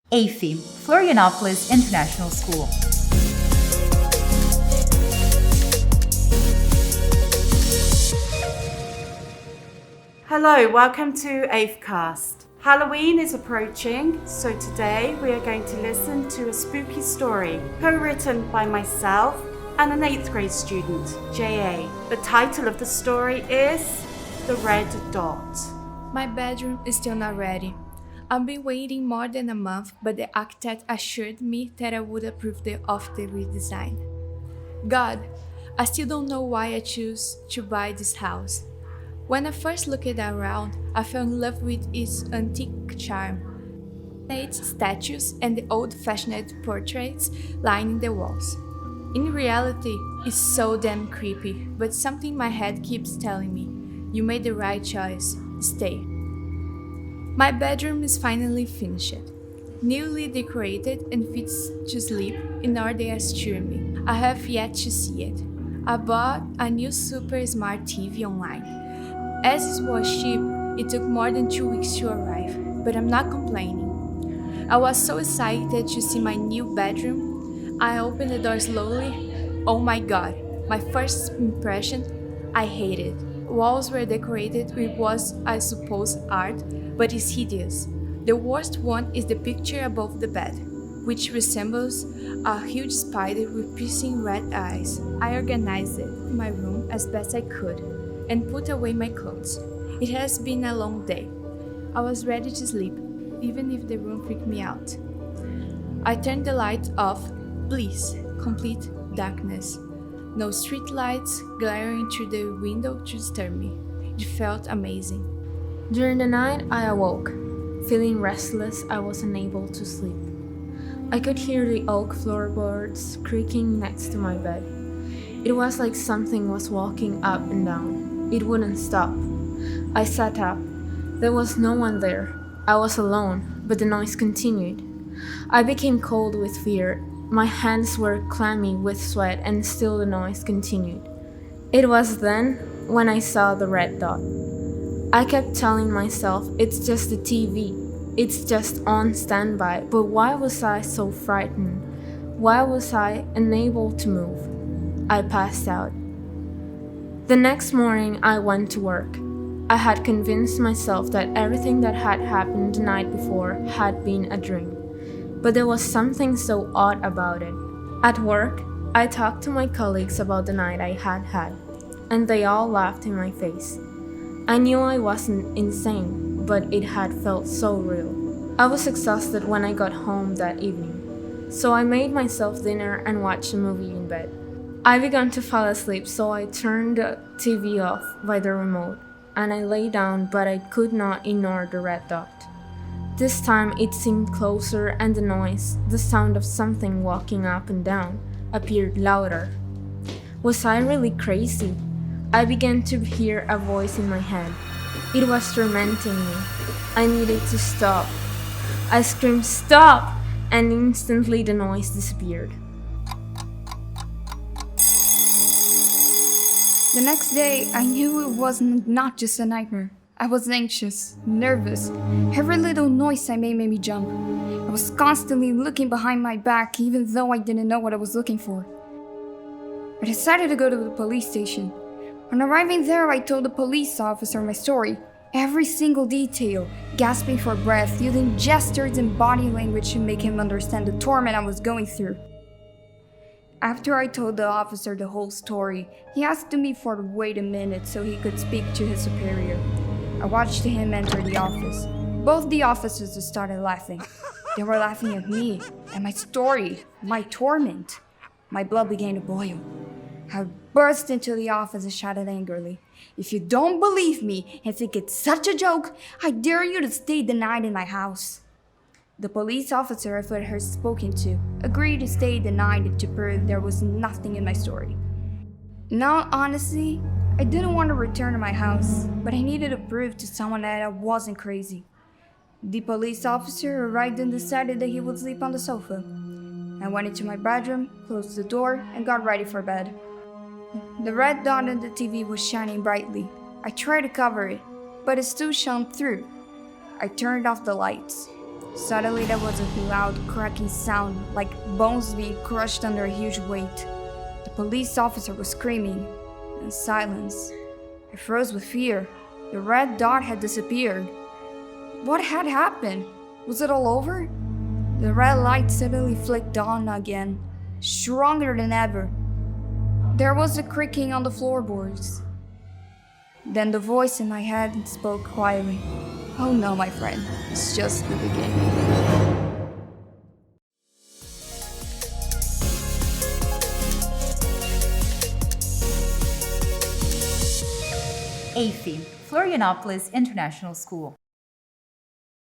AFI, Florianopolis International School. Hello, welcome to EIFCast. Halloween is approaching, so today we are going to listen to a spooky story co-written by myself and an 8th grade student, JA. The title of the story is The Red Dot. My bedroom is still not ready. I've been waiting more than a month, but the architect assured me that I would approve of the redesign. God, I still don't know why I choose to buy this house. When I first looked around, I fell in love with its antique charm. Its statues and the old-fashioned portraits lining the walls. In reality, it's so damn creepy, but something in my head keeps telling me, you made the right choice, stay. My bedroom is finally finished, newly decorated and fits to sleep in order they assure me. I have yet to see it. I bought a new super smart TV online. As it was cheap, it took more than 2 weeks to arrive, but I'm not complaining. I was so excited to see my new bedroom. I opened the door slowly. Oh my god, my first impression, I hate it. Walls were decorated with what I suppose art, but it's hideous. The worst one is the picture above the bed, which resembles a huge spider with piercing red eyes. I organized it in my room as best I could and put away my clothes. It has been a long day. I was ready to sleep, even if the room freaked me out. I turned the light off. Bliss, complete darkness. No street lights glaring through the window to disturb me. It felt amazing. During the night, I awoke. Feeling restless, I was unable to sleep. I could hear the oak floorboards creaking next to my bed. It was like something was walking up and down. It wouldn't stop. I sat up. There was no one there. I was alone, but the noise continued. I became cold with fear. My hands were clammy with sweat and still the noise continued. It was then when I saw the red dot. I kept telling myself it's just the TV. It's just on standby, but why was I so frightened? Why was I unable to move? I passed out. The next morning I went to work. I had convinced myself that everything that had happened the night before had been a dream. But there was something so odd about it. At work, I talked to my colleagues about the night I had had, and they all laughed in my face. I knew I wasn't insane, but it had felt so real. I was exhausted when I got home that evening, so I made myself dinner and watched a movie in bed. I began to fall asleep, so I turned the TV off by the remote, and I lay down, but I could not ignore the red dot. This time it seemed closer and the noise, the sound of something walking up and down, appeared louder. Was I really crazy? I began to hear a voice in my head. It was tormenting me. I needed to stop. I screamed, "Stop!" and instantly the noise disappeared. The next day, I knew it was not just a nightmare. I was anxious, nervous. Every little noise I made me jump. I was constantly looking behind my back even though I didn't know what I was looking for. I decided to go to the police station. On arriving there, I told the police officer my story, every single detail, gasping for breath, using gestures and body language to make him understand the torment I was going through. After I told the officer the whole story, he asked me for to wait a minute so he could speak to his superior. I watched him enter the office. Both the officers started laughing. They were laughing at me, at my story, my torment. My blood began to boil. I burst into the office and shouted angrily, "If you don't believe me and think it's such a joke, I dare you to stay the night in my house." The police officer I had spoken to agreed to stay the night to prove there was nothing in my story. Now, honestly, I didn't want to return to my house, but I needed to prove to someone that I wasn't crazy. The police officer arrived and decided that he would sleep on the sofa. I went into my bedroom, closed the door, and got ready for bed. The red dot on the TV was shining brightly. I tried to cover it, but it still shone through. I turned off the lights. Suddenly there was a loud cracking sound, like bones being crushed under a huge weight. The police officer was screaming, and silence. I froze with fear. The red dot had disappeared. What had happened? Was it all over? The red light suddenly flicked on again, stronger than ever. There was a creaking on the floorboards. Then the voice in my head spoke quietly. Oh no, my friend, it's just the beginning. EIFE, Florianopolis International School.